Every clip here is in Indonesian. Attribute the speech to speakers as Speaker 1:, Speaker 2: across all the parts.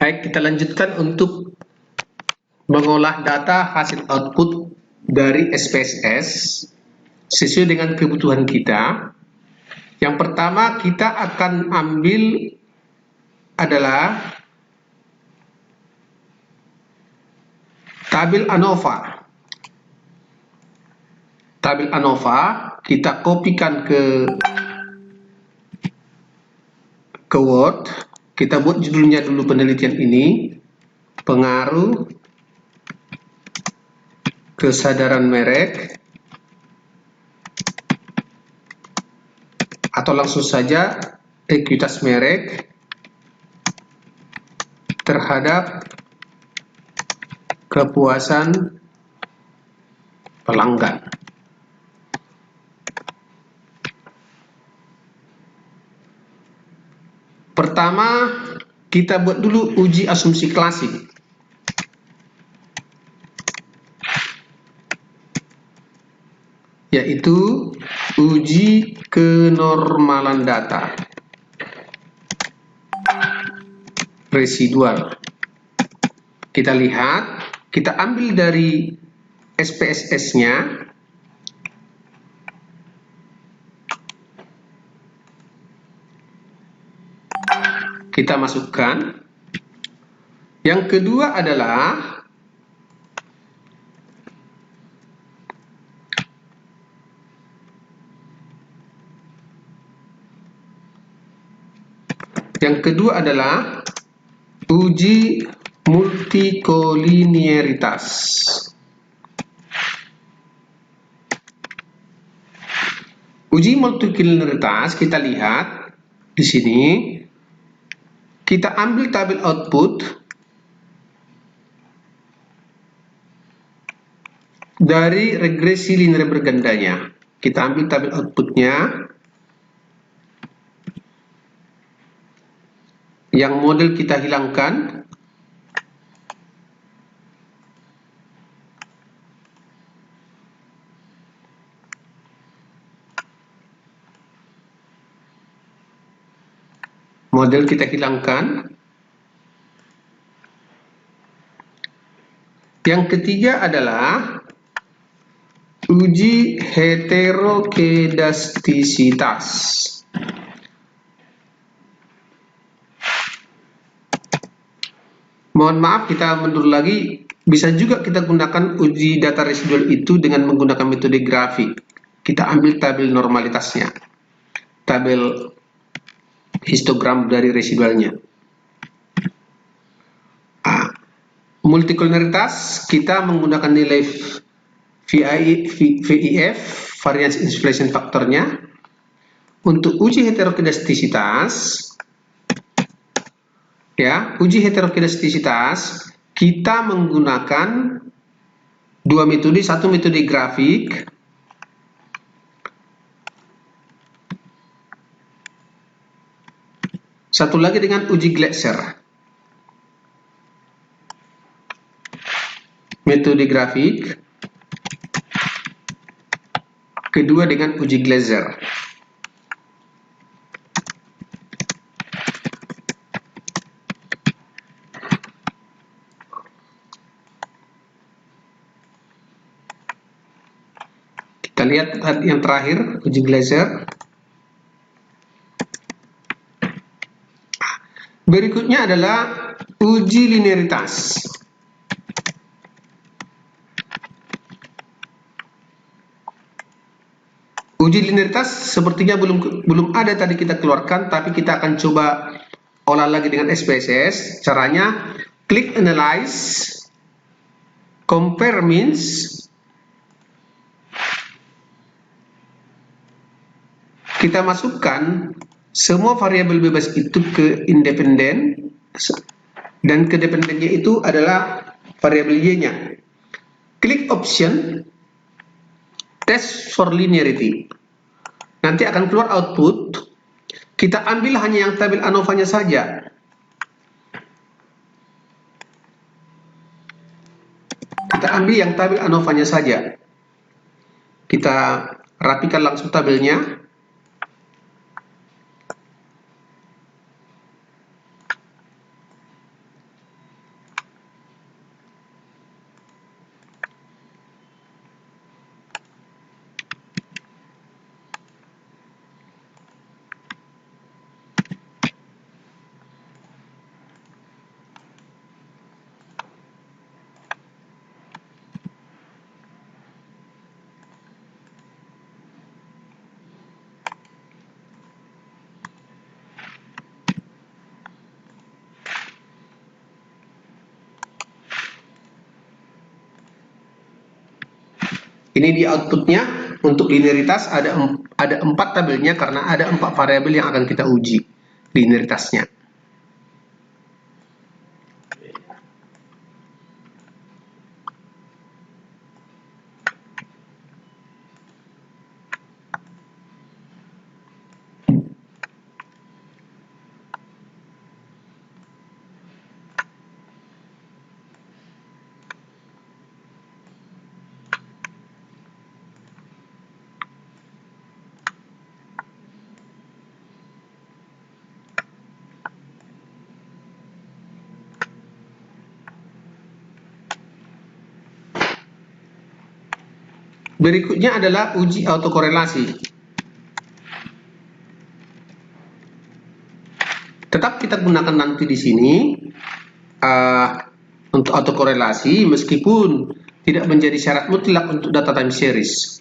Speaker 1: Baik, kita lanjutkan untuk mengolah data hasil output dari SPSS sesuai dengan kebutuhan kita. Yang pertama kita akan ambil adalah tabel ANOVA. Tabel ANOVA kita kopikan ke Word. Kita buat judulnya dulu penelitian ini, pengaruh kesadaran merek, atau langsung saja ekuitas merek terhadap kepuasan pelanggan. Pertama, kita buat dulu uji asumsi klasik. Yaitu uji kenormalan data residual. Kita lihat, kita ambil dari SPSS-nya, kita masukkan. Yang kedua adalah uji multikolinearitas. Uji multikolinearitas kita lihat di sini. Kita ambil tabel output dari regresi linear bergandanya. Kita ambil tabel outputnya. Yang model kita hilangkan. Model kita hilangkan. Yang ketiga adalah uji heterokedastisitas. Mohon maaf, kita mundur lagi. Bisa juga kita gunakan uji data residual itu dengan menggunakan metode grafik. Kita ambil tabel normalitasnya, tabel histogram dari residualnya. Multikolinearitas kita menggunakan nilai VIF, variance inflation faktornya. Untuk uji heterokedastisitas, kita menggunakan dua metode, satu metode grafik, satu lagi dengan uji Gleiser. Metode grafik, kedua dengan uji Gleiser. Kita lihat yang terakhir, uji Gleiser. Berikutnya adalah uji linearitas. Uji linearitas sepertinya belum ada tadi kita keluarkan, tapi kita akan coba olah lagi dengan SPSS. Caranya, klik analyze, compare means. Kita masukkan semua variabel bebas itu ke independen, dan ke dependennya itu adalah variabel Y-nya. Klik option, test for linearity. Nanti akan keluar output. Kita ambil hanya yang tabel ANOVA-nya saja. Kita ambil yang tabel ANOVA-nya saja. Kita rapikan langsung tabelnya. Ini di outputnya untuk linearitas ada 4 tabelnya karena ada 4 variabel yang akan kita uji linearitasnya. Berikutnya adalah uji autokorelasi. Tetap kita gunakan nanti di sini untuk autokorelasi meskipun tidak menjadi syarat mutlak untuk data time series.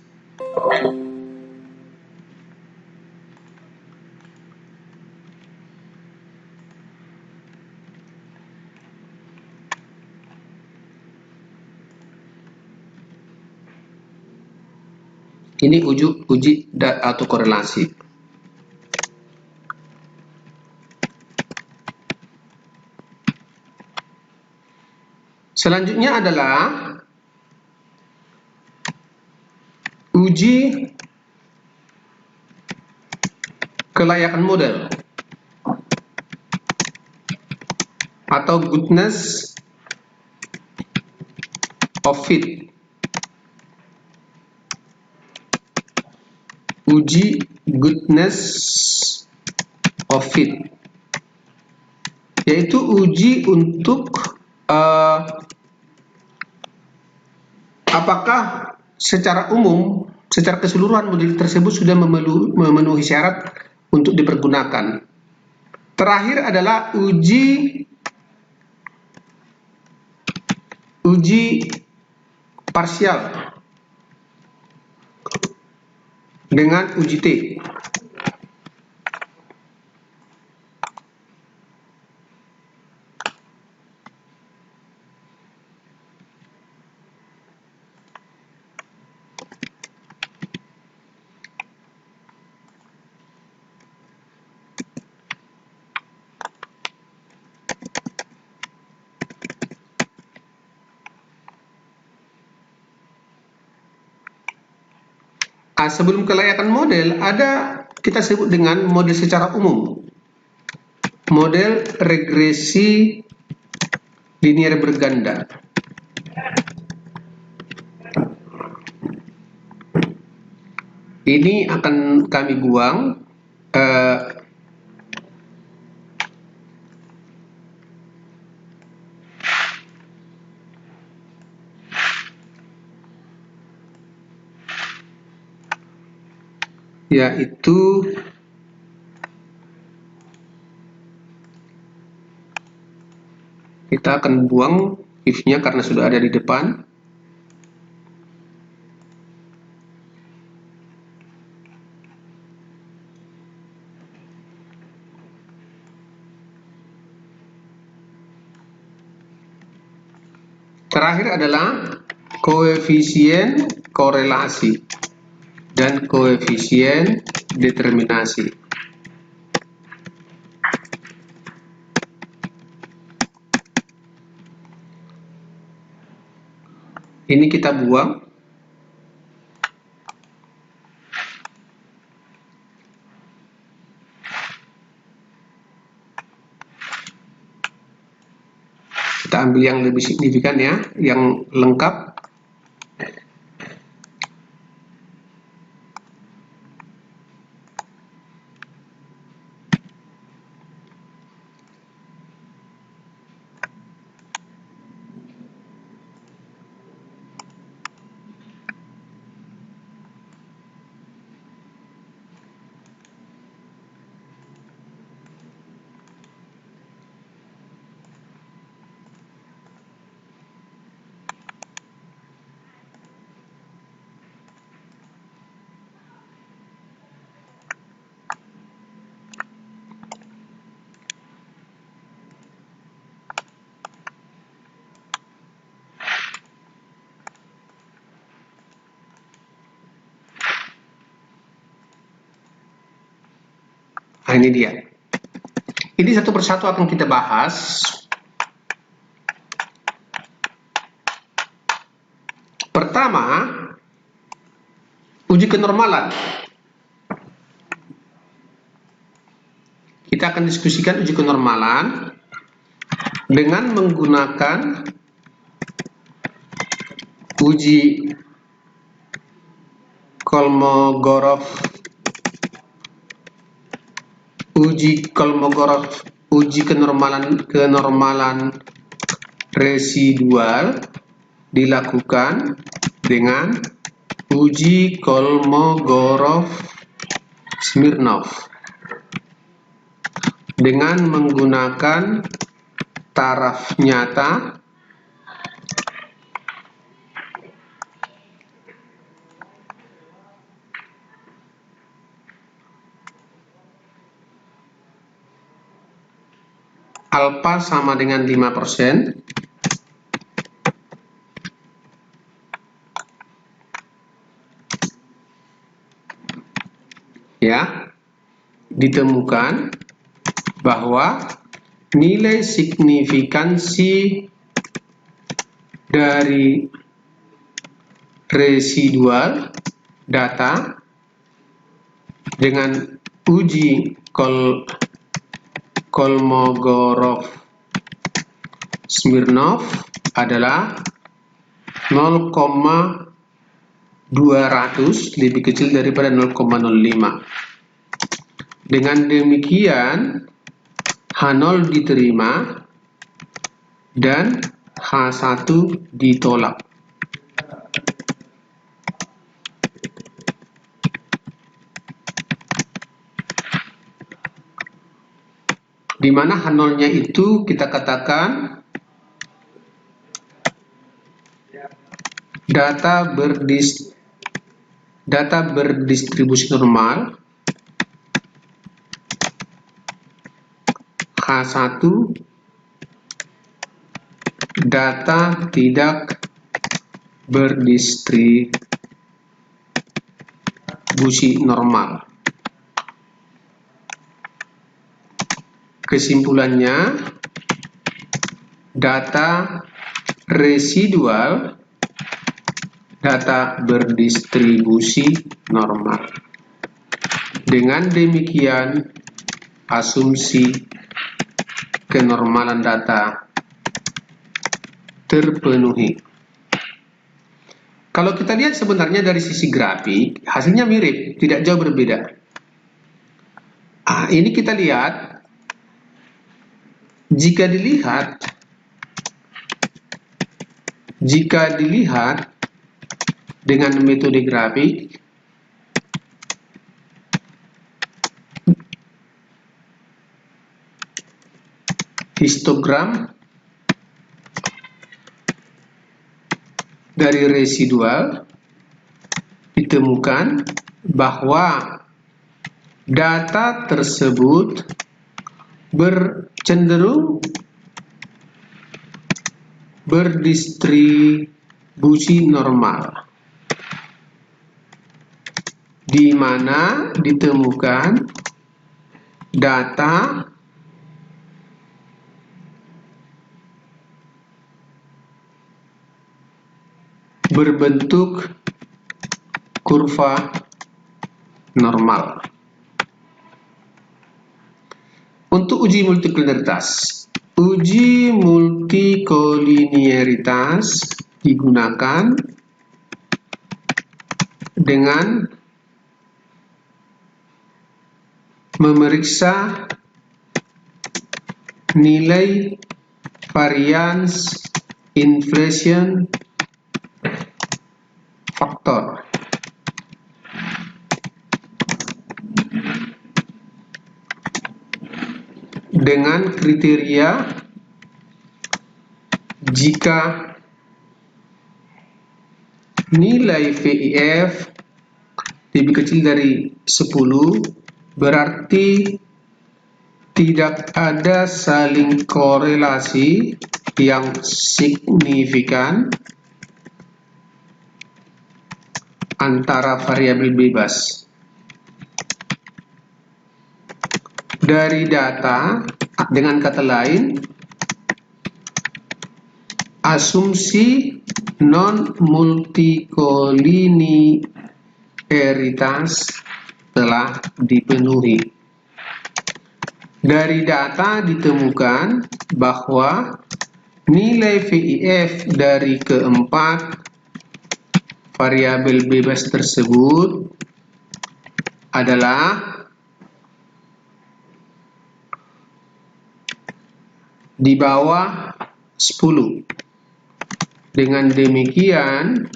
Speaker 1: Ini uji autokorelasi. Selanjutnya adalah uji kelayakan model atau goodness of fit. Uji goodness of fit, yaitu uji untuk apakah secara umum, secara keseluruhan model tersebut sudah memenuhi syarat untuk dipergunakan. Terakhir adalah uji parsial dengan uji T. Sebelum kelayakan model, ada kita sebut dengan model secara umum. Model regresi linear berganda. Ini akan kami buang. Yaitu kita akan buang if-nya karena sudah ada di depan. Terakhir adalah koefisien korelasi dan koefisien determinasi. Ini kita buang. Kita ambil yang lebih signifikan ya, yang lengkap. Nah, ini dia. Ini satu persatu akan kita bahas. Pertama, uji kenormalan. Kita akan diskusikan uji kenormalan dengan menggunakan uji Kolmogorov, uji kenormalan residual dilakukan dengan uji Kolmogorov-Smirnov dengan menggunakan taraf nyata alfa sama dengan 5%, ya, ditemukan bahwa nilai signifikansi dari residual data dengan uji Kolmogorov-Smirnov adalah 0,200, lebih kecil daripada 0,05. Dengan demikian H0 diterima dan H1 ditolak. Di mana H0-nya itu kita katakan data berdistribusi normal, H1 data tidak berdistribusi normal. Kesimpulannya, data residual data berdistribusi normal. Dengan demikian, asumsi kenormalan data terpenuhi. Kalau kita lihat sebenarnya dari sisi grafik, hasilnya mirip, tidak jauh berbeda. Ini kita lihat, jika dilihat dengan metode grafik, histogram dari residual, ditemukan bahwa data tersebut cenderung berdistribusi normal, di mana ditemukan data berbentuk kurva normal. Untuk uji multikoliniaritas, uji multikoliniaritas digunakan dengan memeriksa nilai variance inflation faktor dengan kriteria jika nilai VIF lebih kecil dari 10, berarti tidak ada saling korelasi yang signifikan antara variabel bebas dari data, dengan kata lain, asumsi non-multikoliniaritas telah dipenuhi. Dari data ditemukan bahwa nilai VIF dari keempat variabel bebas tersebut adalah di bawah 10. Dengan demikian,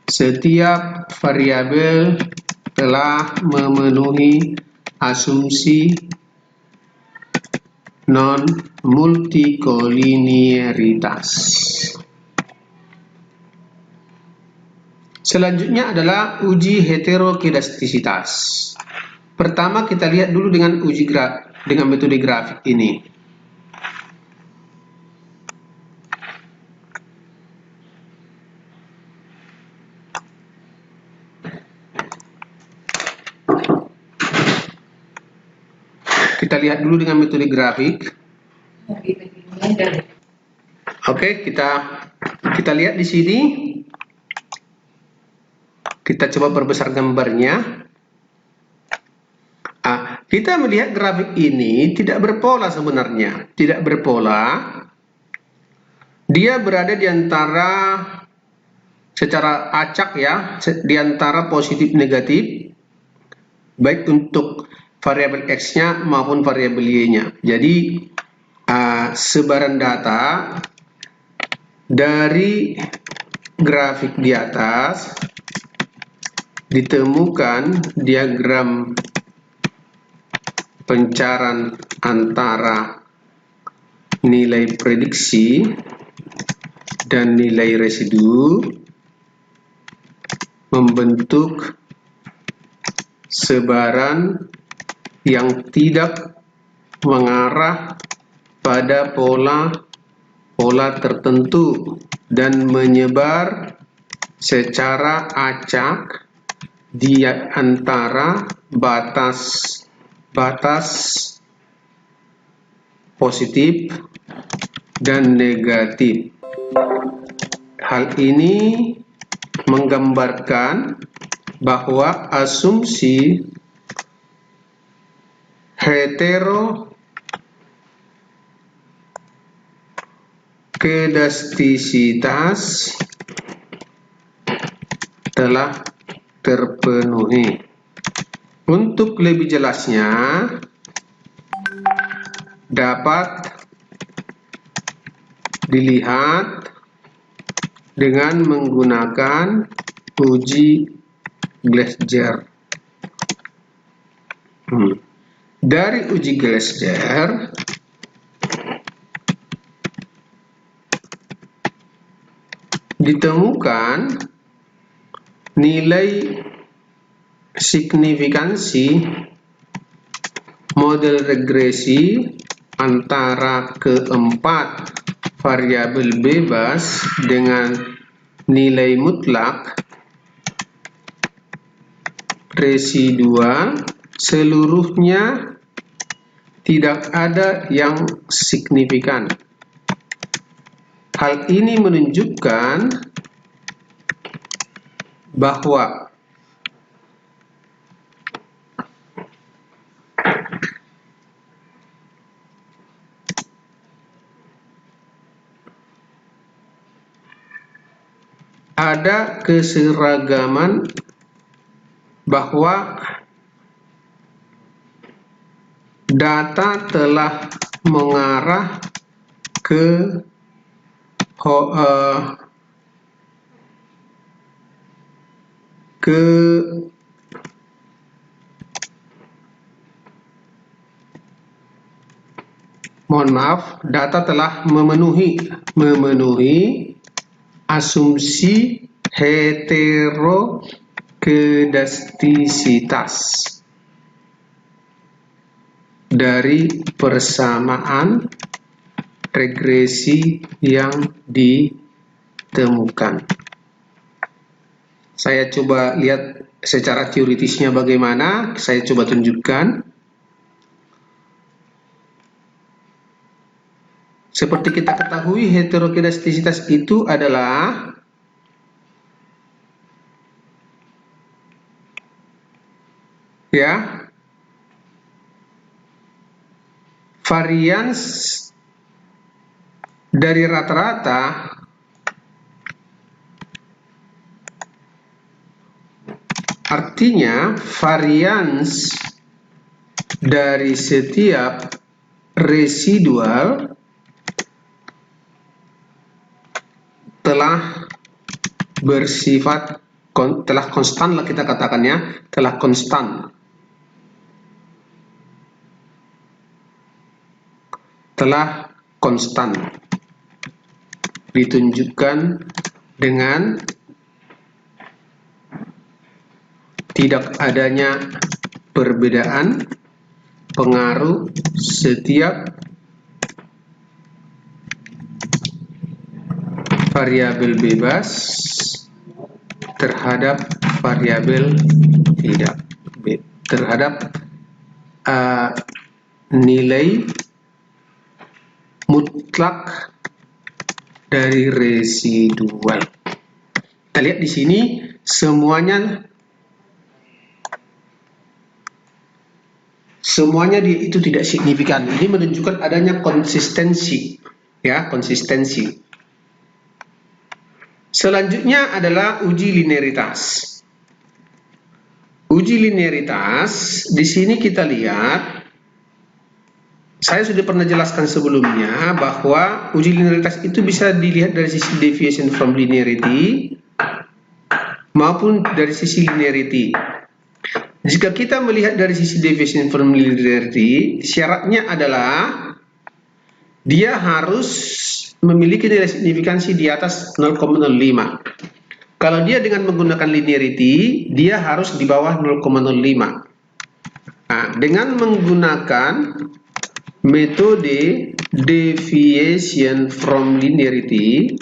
Speaker 1: setiap variabel telah memenuhi asumsi non-multikoliniaritas. Selanjutnya adalah uji heterokedastisitas. Pertama kita lihat dulu dengan dengan metode grafik ini. Kita lihat dulu dengan metode grafik. Oke, kita lihat di sini. Kita coba perbesar gambarnya. Kita melihat grafik ini tidak berpola sebenarnya. Tidak berpola. Dia berada di antara, secara acak ya, di antara positif negatif, baik untuk variabel X-nya maupun variabel Y-nya. Jadi, sebaran data dari grafik di atas ditemukan diagram pencaran antara nilai prediksi dan nilai residu membentuk sebaran yang tidak mengarah pada pola tertentu dan menyebar secara acak di antara batas positif dan negatif. Hal ini menggambarkan bahwa asumsi heterokedastisitas telah terpenuhi. Untuk lebih jelasnya, dapat dilihat dengan menggunakan uji Glasser. Dari uji Glasser, ditemukan nilai signifikansi model regresi antara keempat variabel bebas dengan nilai mutlak residua seluruhnya tidak ada yang signifikan. Hal ini menunjukkan bahwa ada keseragaman, bahwa data telah mengarah ke data telah memenuhi asumsi heterokedastisitas dari persamaan regresi yang ditemukan. Saya coba lihat secara teoritisnya bagaimana, saya coba tunjukkan. Seperti kita ketahui, heterokedastisitas itu adalah varians dari rata-rata artinya varians dari setiap residual telah bersifat telah konstan lah kita katakannya, telah konstan. Telah konstan. Ditunjukkan dengan tidak adanya perbedaan pengaruh setiap variabel bebas terhadap variabel terhadap nilai mutlak dari residual. Kita lihat di sini semuanya dia itu tidak signifikan. Ini menunjukkan adanya konsistensi, ya, konsistensi. Selanjutnya adalah uji linearitas. Uji linearitas di sini kita lihat, saya sudah pernah jelaskan sebelumnya bahwa uji linearitas itu bisa dilihat dari sisi deviation from linearity maupun dari sisi linearity. Jika kita melihat dari sisi deviation from linearity, syaratnya adalah dia harus memiliki nilai signifikansi di atas 0,05. Kalau dia dengan menggunakan linearity, dia harus di bawah 0,05. Nah, dengan menggunakan metode deviation from linearity,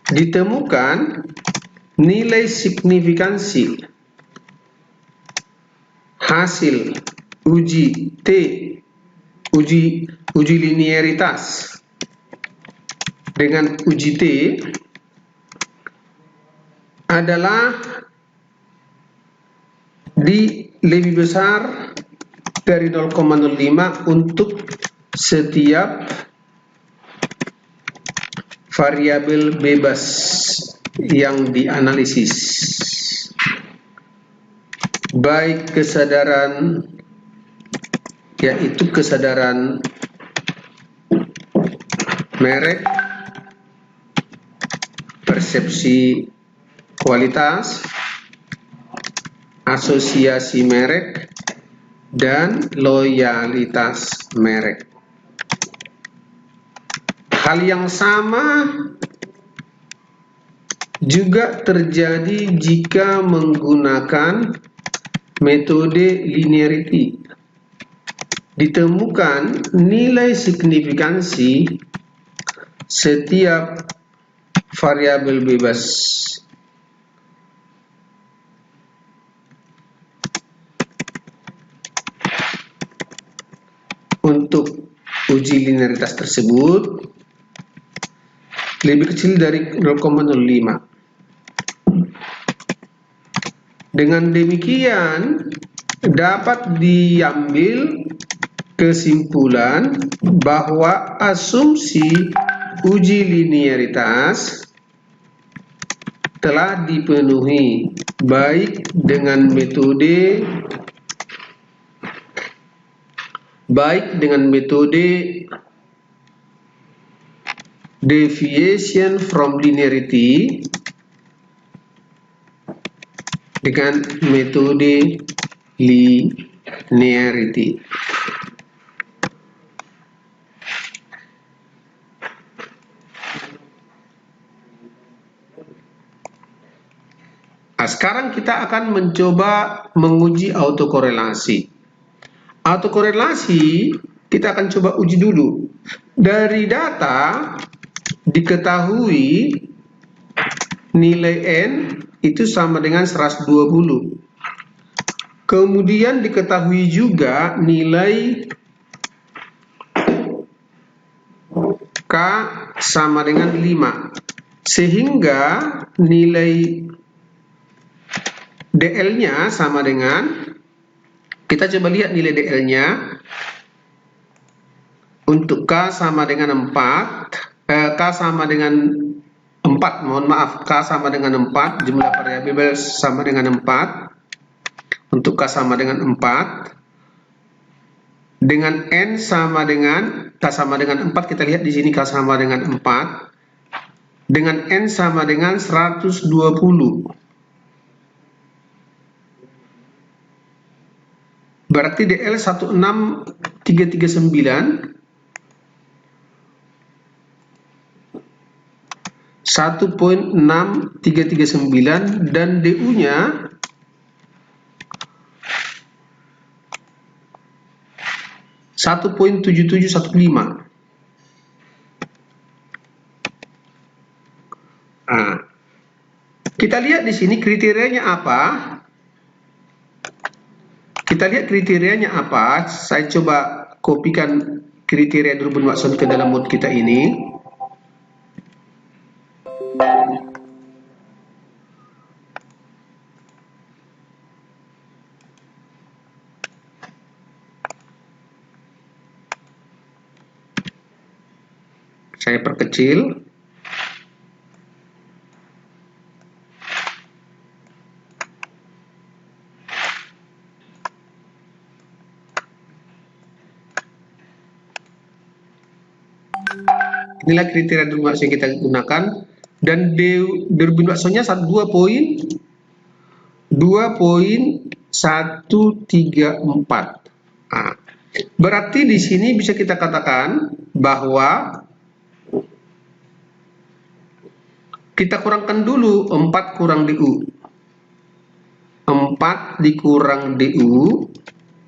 Speaker 1: ditemukan nilai signifikansi hasil uji linearitas dengan uji T adalah lebih besar dari 0,05 untuk setiap variabel bebas yang dianalisis, baik kesadaran, yaitu kesadaran merek, persepsi kualitas, asosiasi merek, dan loyalitas merek. Hal yang sama juga terjadi jika menggunakan metode linearity. Ditemukan nilai signifikansi setiap variabel bebas untuk uji linearitas tersebut lebih kecil dari 0,05. Dengan demikian dapat diambil kesimpulan bahwa asumsi uji linearitas telah dipenuhi baik dengan metode deviation from linearity dengan metode linearity. Nah, sekarang kita akan mencoba menguji autokorelasi. Autokorelasi kita akan coba uji dulu. Dari data diketahui nilai N itu sama dengan 120. Kemudian diketahui juga nilai sama dengan 5. Sehingga nilai DL-nya sama dengan, kita coba lihat nilai DL-nya. Untuk K sama dengan 4, K sama dengan 4, mohon maaf, K sama dengan 4, jumlah variabel sama dengan 4. Untuk K sama dengan 4, dengan N sama dengan, K sama dengan 4, kita lihat di sini K sama dengan 4, dengan N sama dengan 120. Berarti DL 16339, 1.6339, dan DU-nya 1.7715. Nah, kita lihat di sini kriterianya apa. Kita lihat kriterianya apa. Saya coba kopikan kriteria Durbin Watson ke dalam mode kita ini. Saya perkecil. Inilah kriteria Durbin Watson yang kita gunakan, dan Durbin Watson-nya 2.134. Nah, berarti di sini bisa kita katakan bahwa kita kurangkan dulu 4 kurang DU. 4 dikurang DU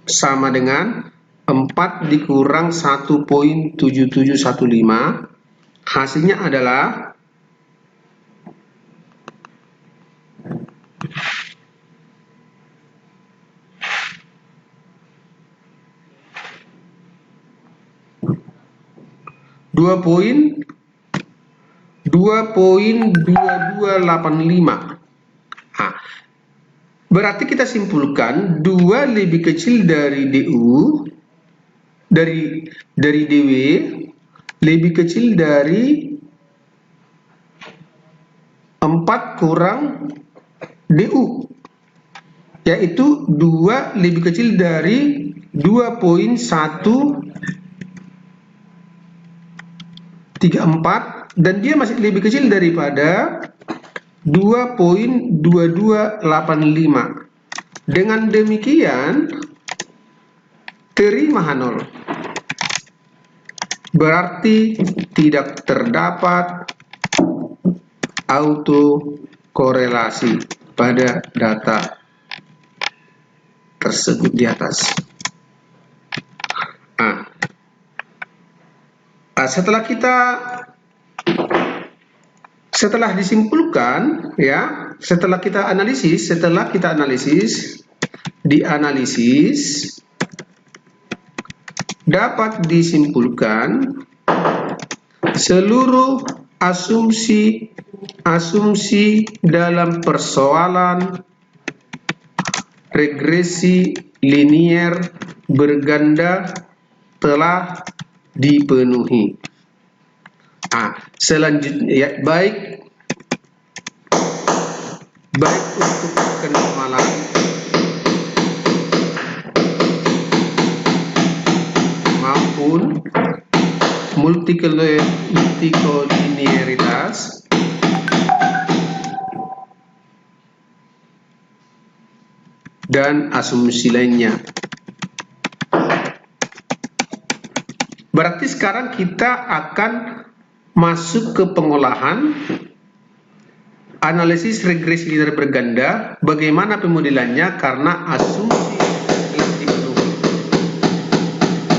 Speaker 1: sama dengan 4 dikurang 1.7715. Hasilnya adalah 2.2285. Nah, berarti kita simpulkan 2 lebih kecil dari DU, dari DW, lebih kecil dari 4 kurang DU, yaitu 2 lebih kecil dari 2.134, dan dia masih lebih kecil daripada 2.2285. Dengan demikian, terima H0. Berarti tidak terdapat autokorelasi pada data tersebut di atas. Nah, setelah disimpulkan, ya, setelah kita analisis, dapat disimpulkan seluruh asumsi dalam persoalan regresi linier berganda telah dipenuhi. Selanjutnya, ya, baik untuk kenormalan maupun multikolinearitas dan asumsi lainnya. Berarti sekarang kita akan masuk ke pengolahan analisis regresi linear berganda. Bagaimana pemodelannya? Karena asumsi